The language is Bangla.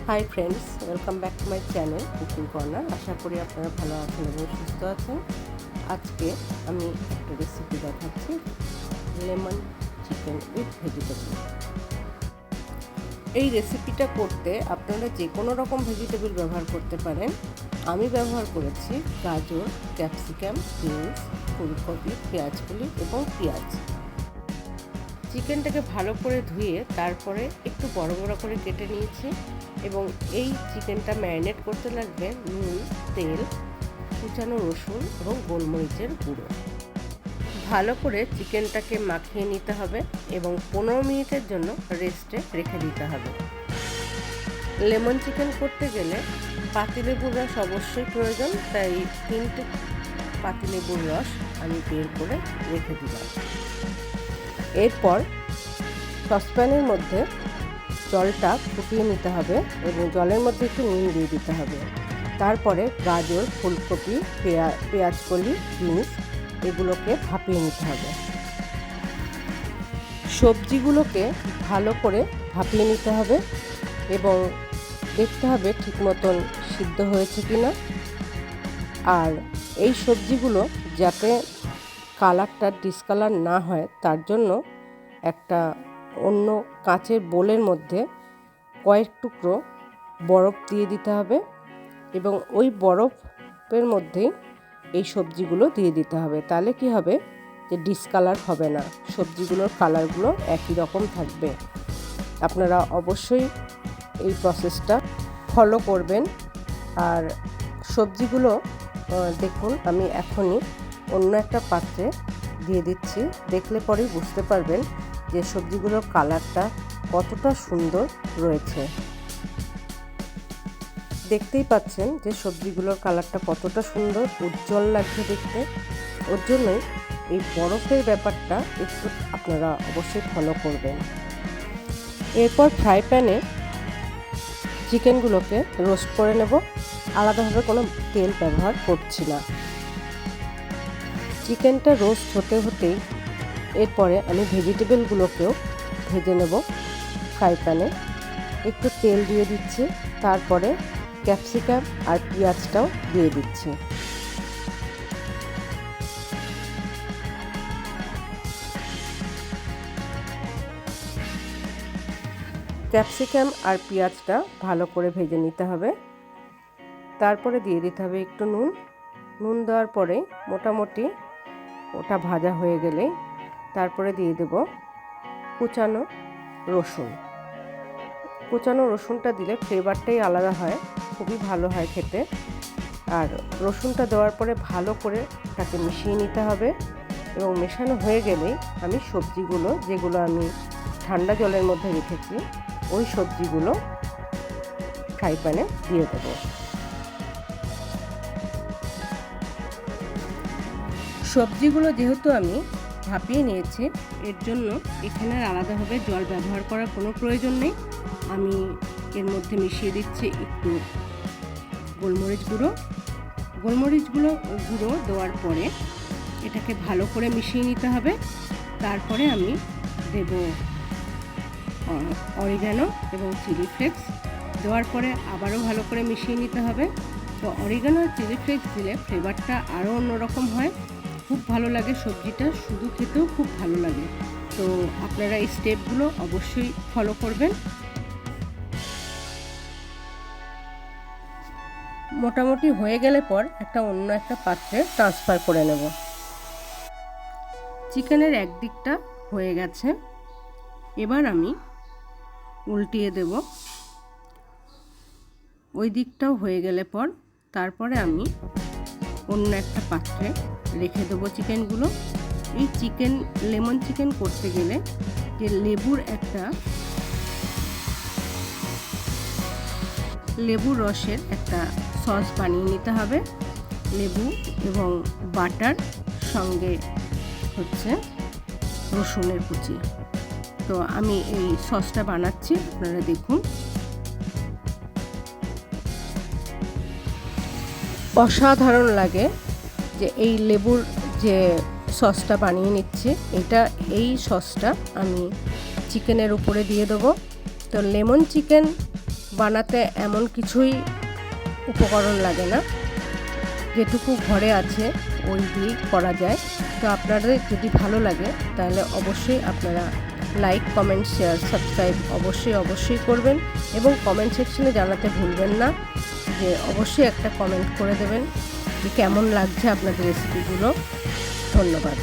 High friends, welcome back to my channel cooking corner. আশা করি আপনারা ভালো আছেন এবং সুস্থ আছেন। আজকে আমি একটা রেসিপি দেখাচ্ছি, লেমন চিকেন উইথ ভেজিটেবল। এই রেসিপিটা করতে আপনারা যে কোনো রকম ভেজিটেবল ব্যবহার করতে পারেন। আমি ব্যবহার করেছি গাজর, ক্যাপসিকাম, বিনস, ফুলকপি, পেঁয়াজকলি এবং পেঁয়াজ। চিকেনটাকে ভালো করে ধুয়ে তারপরে একটু বড় বড় করে কেটে নিয়েছি এবং এই চিকেনটা ম্যারিনেট করতে লাগবে নুন, তেল, কুচানো রসুন এবং গোলমরিচের গুঁড়ো। ভালো করে চিকেনটাকে মাখিয়ে নিতে হবে এবং 15 মিনিটের জন্য রেস্টে রেখে দিতে হবে। লেমন চিকেন করতে গেলে পাতিলেবুর রস অবশ্যই প্রয়োজন, তাই 3টে পাতিলেবুর রস আমি বের করে রেখে দিলাম। এরপর সসপ্যানের মধ্যে জলটা ফুটিয়ে নিতে হবে এবং জলের মধ্যে একটু নুন দিয়ে দিতে হবে। তারপরে গাজর, ফুলকপি, পেঁয়াজকলি, বিনস এগুলোকে ভাপিয়ে নিতে হবে। সবজিগুলোকে ভালো করে ভাপিয়ে নিতে হবে এবং দেখতে হবে ঠিক মতন সিদ্ধ হয়েছে কিনা। আর এই সবজিগুলো যাতে কালারটা ডিসকালার না হয় তার জন্য একটা অন্য কাঁচের বোলের মধ্যে কয়েক টুকরো বরফ দিয়ে দিতে হবে এবং ওই বরফের মধ্যেই এই সবজিগুলো দিয়ে দিতে হবে। তাহলে কি হবে যে ডিসকালার হবে না, সবজিগুলোর কালারগুলো একই রকম থাকবে। আপনারা অবশ্যই এই প্রসেসটা ফলো করবেন। আর সবজিগুলো দেখুন আমি এখনই অন্য একটা পাত্রে দিয়ে দিচ্ছি। দেখলে পরেই বুঝতে পারবেন যে সবজিগুলোর কালারটা কতটা সুন্দর রয়েছে। দেখতেই পাচ্ছেন যে সবজিগুলোর কালারটা কতটা সুন্দর, উজ্জ্বল লাগছে দেখতে। ওর জন্যই এই বরফের ব্যাপারটা একটু আপনারা অবশ্যই ফলো করবেন। এরপর ফ্রাই প্যানে চিকেনগুলোকে রোস্ট করে নেব। আলাদাভাবে কোনো তেল ব্যবহার করছি না। চিকেনটা রোস্ট হতে হতেই এরপরে আমি ভেজিটেবলগুলোকেও ভেজে নেব ফ্রাই প্যানে। একটু তেল দিয়ে দিচ্ছি, তারপরে ক্যাপসিকাম আর পেঁয়াজটাও দিয়ে দিচ্ছি। ক্যাপসিকাম আর পেঁয়াজটা ভালো করে ভেজে নিতে হবে। তারপরে দিয়ে দিতে হবে একটু নুন দেওয়ার পরে মোটামুটি ওটা ভাজা হয়ে গেলে তারপরে দিয়ে দেব কুচানো রসুন। কুচানো রসুনটা দিলে ফ্লেভারটাই আলাদা হয়, খুবই ভালো হয় খেতে। আর রসুনটা দেওয়ার পরে ভালো করে তাকে মিশিয়ে নিতে হবে এবং মেশানো হয়ে গেলেই আমি সবজিগুলো, যেগুলো আমি ঠান্ডা জলের মধ্যে রেখেছি, ওই সবজিগুলো ফ্রাই প্যানে দিয়ে দেবো। সবজিগুলো যেহেতু আমি ভাপিয়ে নিয়েছি, এর জন্য এখানে আলাদাভাবে জল ব্যবহার করার কোনো প্রয়োজন নেই। আমি এর মধ্যে মিশিয়ে দিচ্ছি একটু গোলমরিচ গুঁড়ো দেওয়ার পরে এটাকে ভালো করে মিশিয়ে নিতে হবে। তারপরে আমি দেব অরিগানো এবং চিলি ফ্লেক্স। দেওয়ার পরে আবারও ভালো করে মিশিয়ে নিতে হবে। তো অরিগানো আর চিলি ফ্লেক্স দিলে ফ্লেভারটা আরও অন্যরকম হয়, খুব ভালো লাগে। সবজিটা শুধু খেতেও খুব ভালো লাগে। তো আপনারা এই স্টেপগুলো অবশ্যই ফলো করবেন। মোটামুটি হয়ে গেলে পর অন্য একটা পাত্রে ট্রান্সফার করে নেব। চিকেনের একদিকটা হয়ে গেছে, এবার আমি উল্টিয়ে দেব। ওই দিকটাও হয়ে গেলে পর তারপরে আমি অন্য একটা পাত্রে রেখে দেবো চিকেনগুলো। এই লেমন চিকেন করতে গেলে যে লেবুর রসের একটা সস বানিয়ে নিতে হবে। লেবু এবং বাটার সঙ্গে হচ্ছে রসুনের কুচি। তো আমি এই সসটা বানাচ্ছি, আপনারা দেখুন। অসাধারণ লাগে যে এই লেবুর যে সসটা বানিয়ে নিচ্ছি, এই সসটা আমি চিকেনের উপরে দিয়ে দেবো। তো লেমন চিকেন বানাতে এমন কিছুই উপকরণ লাগে না, যেটুকু ঘরে আছে ওই দিয়েই করা যায়। তো আপনাদের যদি ভালো লাগে তাহলে অবশ্যই আপনারা লাইক, কমেন্ট, শেয়ার, সাবস্ক্রাইব অবশ্যই করবেন এবং কমেন্ট সেকশনে জানাতে ভুলবেন না, যে অবশ্যই একটা কমেন্ট করে দেবেন যে কেমন লাগছে আপনাদের রেসিপিগুলো। ধন্যবাদ।